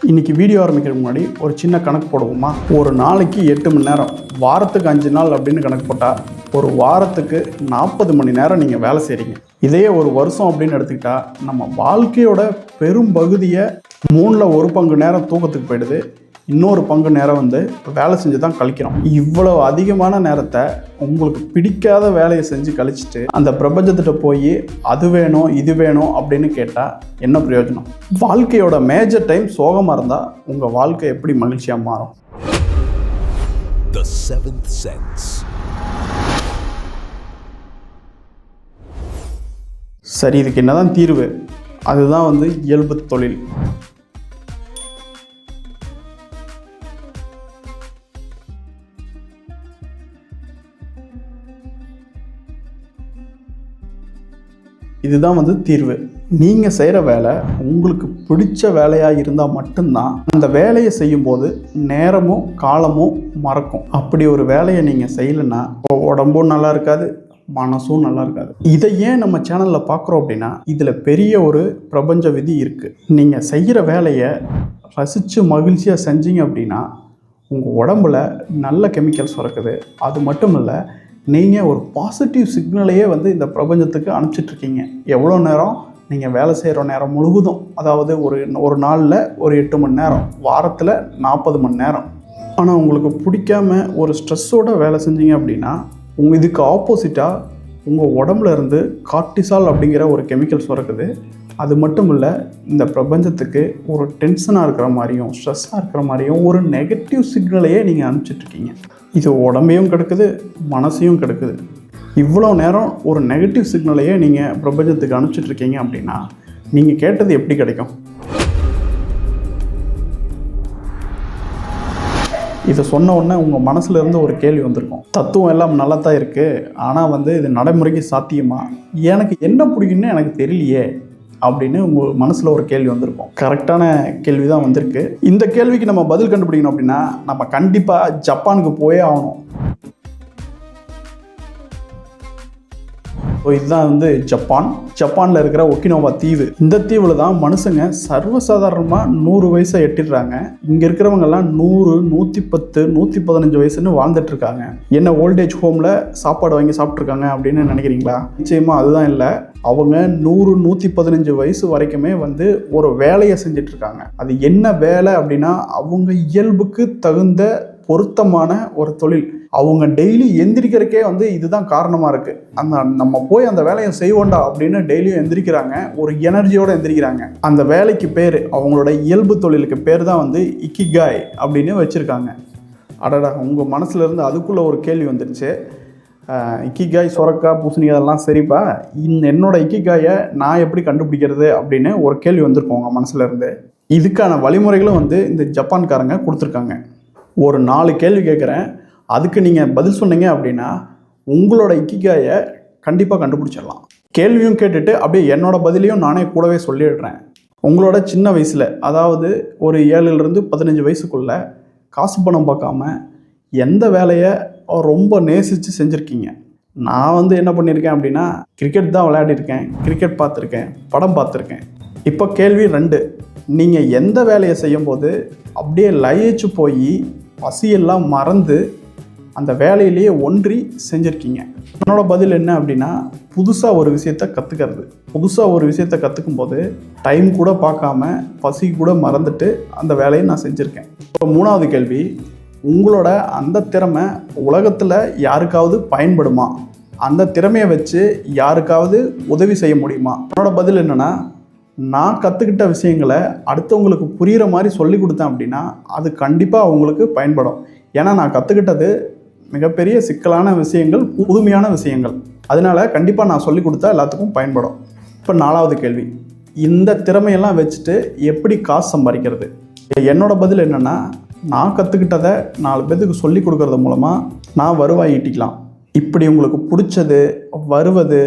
இன்றைக்கி வீடியோ ஆரம்பிக்கிறதுக்கு முன்னாடி ஒரு சின்ன கணக்கு போடுவோமா? ஒரு நாளைக்கு 8 மணி நேரம், வாரத்துக்கு 5 நாள் அப்படின்னு கணக்கு போட்டால் ஒரு வாரத்துக்கு 40 மணி நேரம் நீங்கள் வேலை செய்கிறீங்க. இதே ஒரு வருஷம் அப்படின்னு எடுத்துக்கிட்டால் நம்ம வாழ்க்கையோட பெரும் பகுதியை 3ல் 1 பங்கு நேரம் தூக்கத்துக்கு போயிடுது, இன்னொரு பங்கு நேரம் வேலை செஞ்சு தான் கழிக்கிறோம். இவ்வளோ அதிகமான நேரத்தை உங்களுக்கு பிடிக்காத வேலையை செஞ்சு கழிச்சிட்டு அந்த பிரபஞ்சத்திட்ட போய் அது வேணும் இது வேணும் அப்படின்னு கேட்டால் என்ன பிரயோஜனம்? வாழ்க்கையோட மேஜர் டைம் சோகமாக இருந்தால் உங்கள் வாழ்க்கை எப்படி மகிழ்ச்சியாக மாறும்? The Seventh Sense. சரி, இதுக்கு என்னதான் தீர்வு? அதுதான் இயல்பு தொழில். இதுதான் தீர்வு. நீங்கள் செய்கிற வேலை உங்களுக்கு பிடிச்ச வேலையாக இருந்தால் மட்டும்தான் அந்த வேலையை செய்யும்போது நேரமும் காலமும் மறக்கும். அப்படி ஒரு வேலையை நீங்கள் செய்யலைன்னா உடம்பும் நல்லா இருக்காது, மனசும் நல்லா இருக்காது. இதை ஏன் நம்ம சேனலில் பார்க்குறோம் அப்படின்னா, இதில் பெரிய ஒரு பிரபஞ்ச விதி இருக்குது. நீங்கள் செய்கிற வேலையை ரசித்து மகிழ்ச்சியாக செஞ்சீங்க அப்படின்னா உங்கள் உடம்புல நல்ல கெமிக்கல்ஸ் சுரக்குது. அது மட்டும் இல்லை, நீங்கள் ஒரு பாசிட்டிவ் சிக்னலையே இந்த பிரபஞ்சத்துக்கு அனுப்பிச்சிட்ருக்கீங்க. எவ்வளோ நேரம்? நீங்கள் வேலை செய்கிற நேரம் முழுவதும், அதாவது ஒரு நாளில் ஒரு 8 மணி நேரம், வாரத்தில் 40 மணி நேரம். ஆனால் உங்களுக்கு பிடிக்காம ஒரு ஸ்ட்ரெஸ்ஸோடு வேலை செஞ்சீங்க அப்படின்னா இதுக்கு ஆப்போசிட்டாக உங்கள் உடம்புல இருந்து கார்டிசால் அப்படிங்கிற ஒரு கெமிக்கல் சுரக்குது. அது மட்டும் இல்லை, இந்த பிரபஞ்சத்துக்கு ஒரு டென்ஷனாக இருக்கிற மாதிரியும் ஸ்ட்ரெஸ்ஸாக இருக்கிற மாதிரியும் ஒரு நெகட்டிவ் சிக்னலையே நீங்கள் அனுப்பிச்சிட்ருக்கீங்க. இது உடம்பையும் கெடுக்குது, மனசையும் கெடுக்குது. இவ்வளோ நேரம் ஒரு நெகட்டிவ் சிக்னலையே நீங்கள் பிரபஞ்சத்துக்கு அனுப்பிச்சிட்ருக்கீங்க அப்படின்னா நீங்கள் கேட்டது எப்படி கிடைக்கும்? இதை சொன்ன உடனே உங்கள் மனசுலேருந்து ஒரு கேள்வி வந்திருக்கும். தத்துவம் எல்லாம் நல்லா தான் இருக்குது, ஆனால் இது நடைமுறைக்கு சாத்தியமா? எனக்கு என்ன பிடிக்குன்னு எனக்கு தெரியலையே அப்படின்னு உங்கள் மனசில் ஒரு கேள்வி வந்திருக்கும். கரெக்டான கேள்வி தான் வந்திருக்கு. இந்த கேள்விக்கு நம்ம பதில் கண்டுபிடிக்கணும் அப்படின்னா நம்ம கண்டிப்பாக ஜப்பானுக்கு போயே ஆகணும். இதுதான் ஜப்பானில் இருக்கிற ஒக்கினோவா தீவு. இந்த தீவில் தான் மனுஷங்க சர்வசாதாரணமாக 100 வயசை எட்டிடுறாங்க. இங்கே இருக்கிறவங்கெல்லாம் 100, 110, 115 வயசுன்னு வாழ்ந்துட்டு இருக்காங்க. என்ன ஓல்டேஜ் ஹோமில் சாப்பாடு வாங்கி சாப்பிட்ருக்காங்க அப்படின்னு நினைக்கிறீங்களா? நிச்சயமாக அதுதான் இல்லை. அவங்க 100, 115 வயசு வரைக்குமே ஒரு வேலையை செஞ்சிட்ருக்காங்க. அது என்ன வேலை அப்படின்னா அவங்க இயல்புக்கு தகுந்த பொருத்தமான ஒரு தொழில். அவங்க டெய்லி எந்திரிக்கிறக்கே இதுதான் காரணமாக இருக்குது. நம்ம போய் அந்த வேலையை செய்வோண்டா அப்படின்னு டெய்லியும் எந்திரிக்கிறாங்க, ஒரு எனர்ஜியோடு எந்திரிக்கிறாங்க. அந்த வேலைக்கு பேர், அவங்களோட இயல்பு தொழிலுக்கு பேர் தான் இக்கிகாய் அப்படின்னு வச்சுருக்காங்க. அடடா, உங்கள் மனசுலேருந்து அதுக்குள்ளே ஒரு கேள்வி வந்துடுச்சு. இக்கிகாய், சுரக்காய், பூசணிக்காய் அதெல்லாம் சரிப்பா, என்னோட இக்கிகாயை நான் எப்படி கண்டுபிடிக்கிறது அப்படின்னு ஒரு கேள்வி வந்திருக்கோம் உங்கள் மனசுலேருந்து. இதுக்கான வழிமுறைகளும் இந்த ஜப்பான்காரங்க கொடுத்துருக்காங்க. ஒரு 4 கேள்வி கேட்குறேன், அதுக்கு நீங்கள் பதில் சொன்னீங்க அப்படின்னா உங்களோட இக்கிகாயை கண்டிப்பாக கண்டுபிடிச்சிடலாம். கேள்வியும் கேட்டுட்டு அப்படியே என்னோட பதிலையும் நானே கூடவே சொல்லிடுறேன். உங்களோட சின்ன வயசில், அதாவது ஒரு 7லிருந்து 15 வயசுக்குள்ளே காசு பணம் பார்க்காம எந்த வேலையை ரொம்ப நேசித்து செஞ்சுருக்கீங்க? நான் என்ன பண்ணியிருக்கேன் அப்படின்னா கிரிக்கெட் தான் விளையாடிருக்கேன், கிரிக்கெட் பார்த்துருக்கேன், படம் பார்த்துருக்கேன். இப்போ கேள்வி 2, நீங்கள் எந்த வேலையை செய்யும்போது அப்படியே லயிச்சு போய் பசியெல்லாம் மறந்து அந்த வேலையிலேயே ஒன்றி செஞ்சுருக்கீங்க? என்னோட பதில் என்ன அப்படின்னா புதுசாக ஒரு விஷயத்தை கற்றுக்கிறது. புதுசாக ஒரு விஷயத்தை கற்றுக்கும் போது டைம் கூட பார்க்காம பசி கூட மறந்துட்டு அந்த வேலையை நான் செஞ்சுருக்கேன். இப்போ 3வது கேள்வி, உங்களோட அந்த திறமை உலகத்தில் யாருக்காவது பயன்படுமா? அந்த திறமையை வச்சு யாருக்காவது உதவி செய்ய முடியுமா? என்னோட பதில் என்னென்னா, நான் கற்றுக்கிட்ட விஷயங்களை அடுத்தவங்களுக்கு புரிகிற மாதிரி சொல்லி கொடுத்தேன் அப்படின்னா அது கண்டிப்பாக அவங்களுக்கு பயன்படும். ஏன்னா நான் கற்றுக்கிட்டது மிகப்பெரிய சிக்கலான விஷயங்கள், புதுமையான விஷயங்கள். அதனால் கண்டிப்பாக நான் சொல்லி கொடுத்தா எல்லாத்துக்கும் பயன்படும். இப்போ 4வது கேள்வி, இந்த திறமையெல்லாம் வச்சுட்டு எப்படி காசு சம்பாதிக்கிறது? என்னோட பதில் என்னென்னா, நான் கற்றுக்கிட்டதை 4 பேருக்கு சொல்லி கொடுக்கறது மூலமாக நான் வருவாய் ஈட்டிக்கலாம். இப்படி உங்களுக்கு பிடிச்சது, வருவது,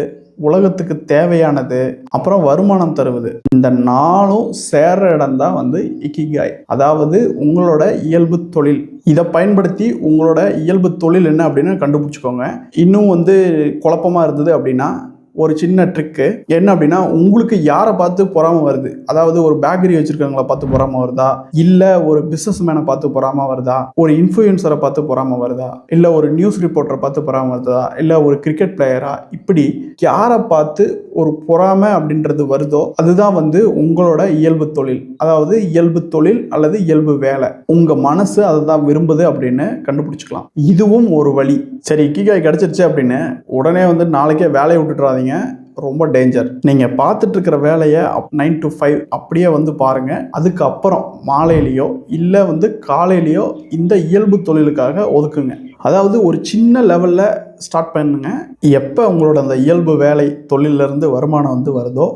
உலகத்துக்கு தேவையானது, அப்புறம் வருமானம் தருவது, இந்த 4ம் சேர்ற இடம் தான் இக்கிகாய், அதாவது உங்களோட இயல்பு தொழில். இதை பயன்படுத்தி உங்களோட இயல்பு தொழில் என்ன அப்படின்னு கண்டுபிடிச்சிக்கோங்க. இன்னும் குழப்பமாக இருந்தது அப்படின்னா ஒரு சின்ன ட்ரிக்கு என்ன அப்படின்னா, உங்களுக்கு யாரை பார்த்து பொறாமை வருது, அதாவது ஒரு பேக்கரி வச்சிருக்கவங்கள பார்த்து பொறாமை வருதா, இல்லை ஒரு பிஸ்னஸ் மேனை பார்த்து பொறாமை வருதா, ஒரு இன்ஃப்ளூயன்சரை பார்த்து பொறாமை வருதா, இல்லை ஒரு நியூஸ் ரிப்போர்ட்டரை பார்த்து பொறாமை வருதா, இல்லை ஒரு கிரிக்கெட் பிளேயரா, இப்படி யாரை பார்த்து ஒரு பொறாமை அப்படின்றது வருதோ அதுதான் வந்து உங்களோட இயல்பு தொழில். அதாவது இயல்பு தொழில் அல்லது இயல்பு வேலை. உங்கள் மனசு அதை தான் விரும்புது அப்படின்னு கண்டுபிடிச்சிக்கலாம். இதுவும் ஒரு வழி. சரி, இக்கிகாய் கிடச்சிருச்சு அப்படின்னு உடனே வந்து நாளைக்கே வேலையை விட்டுட்டுறாதீங்க. ரொம்ப டேஞ்சர். நீங்கள் பார்த்துட்டு இருக்கிற வேலையை 9 to 5 அப்படியே வந்து பாருங்கள். அதுக்கப்புறம் மாலையிலையோ இல்லை வந்து காலையிலையோ இந்த இயல்பு தொழிலுக்காக ஒதுக்குங்க. அதாவது ஒரு சின்ன லெவலில் ஸ்டார்ட் பண்ணுங்க. எப்போ உங்களோட அந்த இயல்பு வேலை தொழிலிருந்து வருமானம் வந்து வருதோ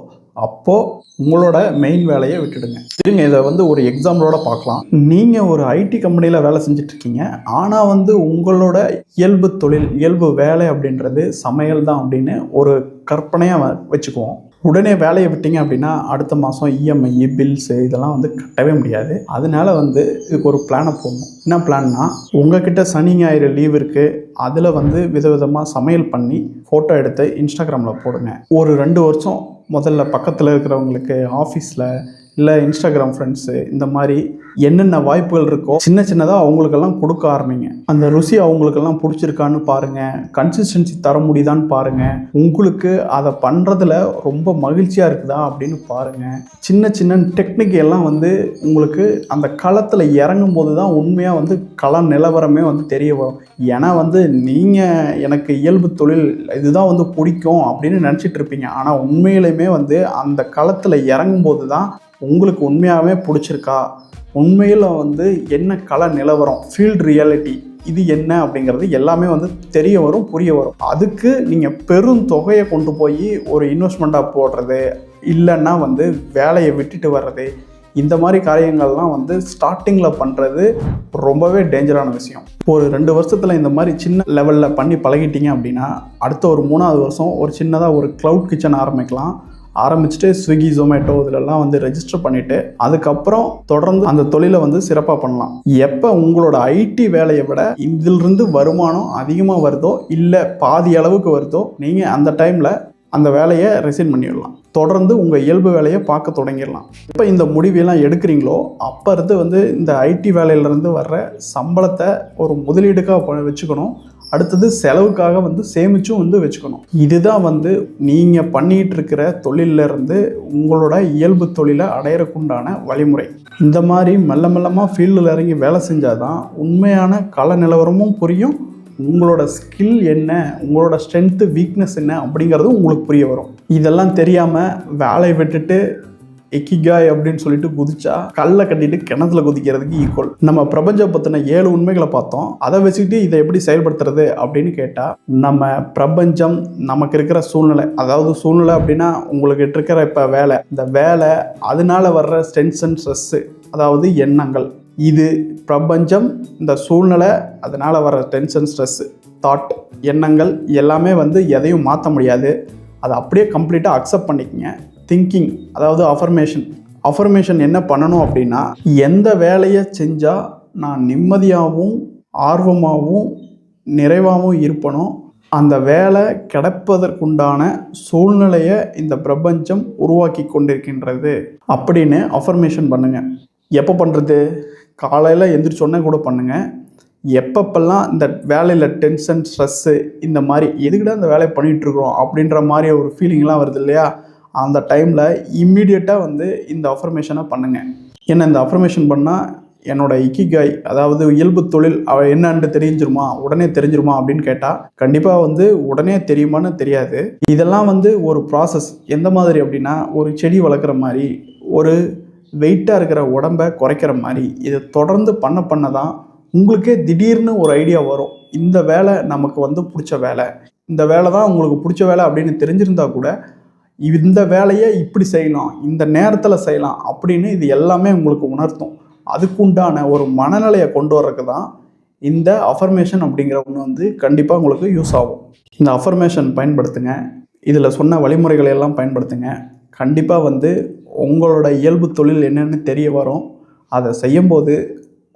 அப்போது உங்களோட மெயின் வேலையை விட்டுடுங்க. இருங்க, இதை வந்து ஒரு எக்ஸாம்பிளோட பார்க்கலாம். நீங்கள் ஒரு ஐடி கம்பெனியில் வேலை செஞ்சிட்ருக்கீங்க. ஆனால் வந்து உங்களோட இயல்பு தொழில் இயல்பு வேலை அப்படின்றது சமையல் தான் அப்படின்னு ஒரு கற்பனையாக வச்சுக்குவோம். உடனே வேலையை விட்டீங்க அப்படின்னா அடுத்த மாதம் இஎம்ஐ பில்ஸு இதெல்லாம் வந்து கட்டவே முடியாது. அதனால வந்து இதுக்கு ஒரு பிளானை போடணும். என்ன பிளான்னா, உங்ககிட்ட சனி ஞாயிறு லீவ் இருக்குது, அதில் வந்து விதவிதமாக சமையல் பண்ணி ஃபோட்டோ எடுத்து இன்ஸ்டாகிராமில் போடுங்க. ஒரு 2 வருஷம் முதல்ல பக்கத்தில் இருக்கிறவங்களுக்கு ஆஃபீஸில் இல்லை இன்ஸ்டாகிராம் ஃப்ரெண்ட்ஸு இந்த மாதிரி என்னென்ன வாய்ப்புகள் இருக்கோ சின்ன சின்னதாக அவங்களுக்கெல்லாம் கொடுக்க ஆரம்பிங்க. அந்த ருசி அவங்களுக்கெல்லாம் பிடிச்சிருக்கான்னு பாருங்கள், கன்சிஸ்டன்சி தர முடியுதான்னு பாருங்கள், உங்களுக்கு அதை பண்ணுறதுல ரொம்ப மகிழ்ச்சியாக இருக்குதா அப்படின்னு பாருங்கள். சின்ன சின்ன டெக்னிக் எல்லாம் வந்து உங்களுக்கு அந்த களத்தில் இறங்கும் போது தான் உண்மையாக வந்து கள நிலவரமே வந்து தெரிய வரும். ஏன்னா வந்து நீங்கள் எனக்கு இயல்பு தொழில் இதுதான் வந்து பிடிக்கும் அப்படின்னு நினச்சிட்டு இருப்பீங்க. ஆனால் உண்மையிலுமே வந்து அந்த களத்தில் இறங்கும்போது தான் உங்களுக்கு உண்மையாகவே பிடிச்சிருக்கா, உண்மையில் வந்து என்ன கள நிலவரம், ஃபீல்டு ரியாலிட்டி இது என்ன அப்படிங்கிறது எல்லாமே வந்து தெரிய வரும், புரிய வரும். அதுக்கு நீங்கள் பெரும் தொகையை கொண்டு போய் ஒரு இன்வெஸ்ட்மெண்ட்டாக போடுறது, இல்லைன்னா வந்து வேலையை விட்டுட்டு வர்றது, இந்த மாதிரி காரியங்கள்லாம் வந்து ஸ்டார்டிங்கில் பண்ணுறது ரொம்பவே டேஞ்சரான விஷயம். ஒரு 2 வருஷத்தில் இந்த மாதிரி சின்ன லெவலில் பண்ணி பழகிட்டீங்க அப்படின்னா அடுத்த ஒரு 3ஆவது வருஷம் ஒரு சின்னதாக ஒரு க்ளவுட் கிச்சன் ஆரம்பிச்சுட்டு ஸ்விக்கி ஜொமேட்டோ இதிலெல்லாம் வந்து ரெஜிஸ்டர் பண்ணிவிட்டு அதுக்கப்புறம் தொடர்ந்து அந்த தொழிலை வந்து சிறப்பாக பண்ணலாம். எப்போ உங்களோட ஐடி வேலையை விட இதிலிருந்து வருமானம் அதிகமாக வருதோ இல்லை பாதி அளவுக்கு வருதோ நீங்கள் அந்த டைமில் அந்த வேலையை ரிசைன் பண்ணிடலாம். தொடர்ந்து உங்கள் இயல்பு வேலையை பார்க்க தொடங்கிடலாம். இப்போ இந்த முடிவெல்லாம் எடுக்கிறீங்களோ அப்போ இருந்து வந்து இந்த ஐடி வேலையிலேருந்து வர்ற சம்பளத்தை ஒரு முதலீடுக்காக வச்சுக்கணும். அடுத்தது செலவுக்காக வந்து சேமிச்சும் வந்து வச்சுக்கணும். இதுதான் வந்து நீங்கள் பண்ணிகிட்டு இருக்கிற தொழிலிருந்து உங்களோட இயல்பு தொழிலை அடையிறக்குண்டான வழிமுறை. இந்த மாதிரி மெல்ல மெல்லமாக ஃபீல்டில் இறங்கி வேலை செஞ்சால் தான் உண்மையான கள நிலவரமும் புரியும், உங்களோட ஸ்கில் என்ன, உங்களோட ஸ்ட்ரென்த்து வீக்னஸ் என்ன அப்படிங்கிறதும் உங்களுக்கு புரிய வரும். இதெல்லாம் தெரியாமல் வேலையை விட்டுட்டு இக்கிகாய் அப்படின்னு சொல்லிட்டு குதிச்சா கல்லை கட்டிட்டு கிணத்துல குதிக்கிறதுக்கு ஈக்குவல். நம்ம பிரபஞ்சம் பற்றின 7 உண்மைகளை பார்த்தோம். அதை வச்சுக்கிட்டு இதை எப்படி செயல்படுத்துறது அப்படின்னு கேட்டால், நம்ம பிரபஞ்சம், நமக்கு இருக்கிற சூழ்நிலை, அதாவது சூழ்நிலை அப்படின்னா உங்களுக்கு இருக்கிற இப்போ வேலை, இந்த வேலை அதனால வர்ற டென்ஷன் ஸ்ட்ரெஸ்ஸு அதாவது எண்ணங்கள், இது பிரபஞ்சம், இந்த சூழ்நிலை அதனால் வர டென்ஷன் ஸ்ட்ரெஸ்ஸு தாட் எண்ணங்கள் எல்லாமே வந்து எதையும் மாற்ற முடியாது. அதை அப்படியே கம்ப்ளீட்டாக அக்செப்ட் பண்ணிக்கங்க. திங்கிங் அதாவது அஃபர்மேஷன் என்ன பண்ணணும் அப்படின்னா, எந்த வேலையை செஞ்சால் நான் நிம்மதியாகவும் ஆர்வமாகவும் நிறைவாகவும் இருப்பனோ அந்த வேலை கிடைப்பதற்குண்டான சூழ்நிலையை இந்த பிரபஞ்சம் உருவாக்கி கொண்டிருக்கின்றது அப்படின்னு அஃபர்மேஷன் பண்ணுங்கள். எப்போ பண்ணுறது? காலையில் எந்திரிச்சோன்னே கூட பண்ணுங்கள். எப்பப்பெல்லாம் இந்த வேலையில் டென்ஷன் ஸ்ட்ரெஸ்ஸு இந்த மாதிரி எதுக்கிட்ட இந்த வேலையை பண்ணிகிட்ருக்குறோம் அப்படின்ற மாதிரி ஒரு ஃபீலிங்லாம் வருது இல்லையா, அந்த டைமில் இம்மீடியட்டாக வந்து இந்த அஃபர்மேஷனை பண்ணுங்கள். ஏன்னா இந்த அஃபர்மேஷன் பண்ணால் என்னோட இக்கிகாய் அதாவது இயல்பு தொழில் என்னன்னு உடனே தெரிஞ்சிருமா அப்படின்னு கேட்டால் கண்டிப்பாக வந்து உடனே தெரியுமான்னு தெரியாது. இதெல்லாம் வந்து ஒரு ப்ராசஸ். எந்த மாதிரி அப்படின்னா, ஒரு செடி வளர்க்குற மாதிரி, ஒரு வெயிட்டாக இருக்கிற உடம்பை குறைக்கிற மாதிரி இதை தொடர்ந்து பண்ண தான் உங்களுக்கே திடீர்னு ஒரு ஐடியா வரும். இந்த வேலை நமக்கு வந்து பிடிச்ச வேலை, இந்த வேலை தான் உங்களுக்கு பிடிச்ச வேலை அப்படின்னு தெரிஞ்சிருந்தா கூட இந்த வேலையை இப்படி செய்யலாம், இந்த நேரத்தில் செய்யலாம் அப்படின்னு இது எல்லாமே உங்களுக்கு உணர்த்தும். அதுக்குண்டான ஒரு மனநிலையை கொண்டு வர்றதுக்கு தான் இந்த அஃபர்மேஷன் அப்படிங்கிற ஒன்று வந்து கண்டிப்பாக உங்களுக்கு யூஸ் ஆகும். இந்த அஃபர்மேஷன் பயன்படுத்துங்க. இதில் சொன்ன வழிமுறைகளை எல்லாம் பயன்படுத்துங்க. கண்டிப்பாக வந்து உங்களோட இயல்பு தொழில் என்னென்னு தெரிய வரும். அதை செய்யும்போது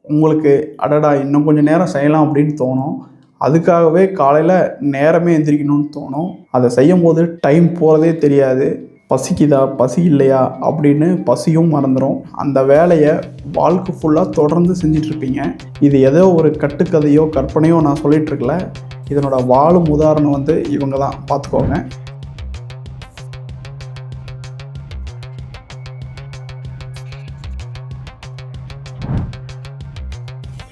உங்களுக்கு அடடா இன்னும் கொஞ்சம் நேரம் செய்யலாம் அப்படின்னு தோணும். அதுக்காகவே காலையில் நேரமே எந்திரிக்கணும்னு தோணும். அதை செய்யும் போது டைம் போகிறதே தெரியாது. பசிக்குதா பசி இல்லையா அப்படின்னு பசியும் மறந்துடும். அந்த வேலையை வாழ்க்கை ஃபுல்லாக தொடர்ந்து செஞ்சிட்ருப்பீங்க. இது ஏதோ ஒரு கட்டுக்கதையோ கற்பனையோ நான் சொல்லிகிட்ருக்கல. இதனோட வாழும் உதாரணம் வந்து இவங்க தான், பார்த்துக்கோங்க.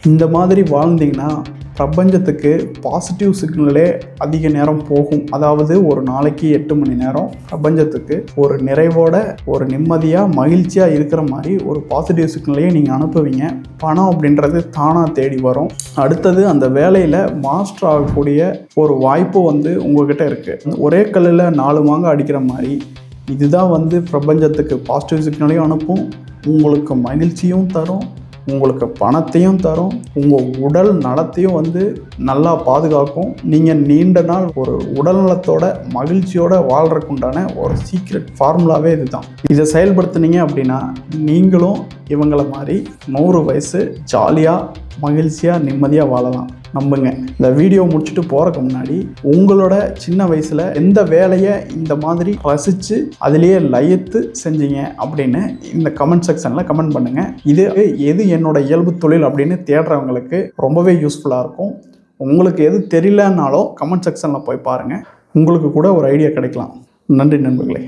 இந்த மாதிரி வாழ்ந்தீங்கன்னா பிரபஞ்சத்துக்கு பாசிட்டிவ் சிக்னலே அதிக நேரம் போகும். அதாவது ஒரு நாளைக்கு 8 மணி நேரம் பிரபஞ்சத்துக்கு ஒரு நிறைவோட ஒரு நிம்மதியாக மகிழ்ச்சியாக இருக்கிற மாதிரி ஒரு பாசிட்டிவ் சிக்னலையே நீங்கள் அனுப்புவீங்க. பணம் அப்படின்றது தானாக தேடி வரும். அடுத்தது அந்த வேலையில் மாஸ்டர் ஆகக்கூடிய ஒரு வாய்ப்பு வந்து உங்கள்கிட்ட இருக்குது. ஒரே கல்லில் 4 மாங்காய் அடிக்கிற மாதிரி இதுதான் வந்து பிரபஞ்சத்துக்கு பாசிட்டிவ் சிக்னலையும் அனுப்பும், உங்களுக்கு மகிழ்ச்சியும் தரும், உங்களுக்கு பணத்தையும் தரும், உங்கள் உடல் நலத்தையும் வந்து நல்லா பாதுகாக்கும். நீங்கள் நீண்ட நாள் ஒரு உடல் நலத்தோட மகிழ்ச்சியோட வாழ்கிறதுக்குண்டான ஒரு சீக்ரெட் ஃபார்முலாவே இதுதான். இதை செயல்படுத்துனீங்க அப்படின்னா நீங்களும் இவங்கள மாதிரி 100 வயசு ஜாலியாக மகிழ்ச்சியாக நிம்மதியாக வாழலாம். நம்புங்க. இந்த வீடியோ முடிச்சுட்டு போகிறதுக்கு முன்னாடி உங்களோட சின்ன வயசில் எந்த வேலையை இந்த மாதிரி ரசித்து அதிலேயே லயித்து செஞ்சீங்க அப்படின்னு இந்த கமெண்ட் செக்ஷனில் கமெண்ட் பண்ணுங்கள். இது எது என்னோட இயல்பு தொழில் அப்படின்னு தேடுறவங்களுக்கு ரொம்பவே யூஸ்ஃபுல்லாக இருக்கும். உங்களுக்கு எது தெரியலனாலும் கமெண்ட் செக்ஷனில் போய் பாருங்கள், உங்களுக்கு கூட ஒரு ஐடியா கிடைக்கலாம். நன்றி நண்பர்களே.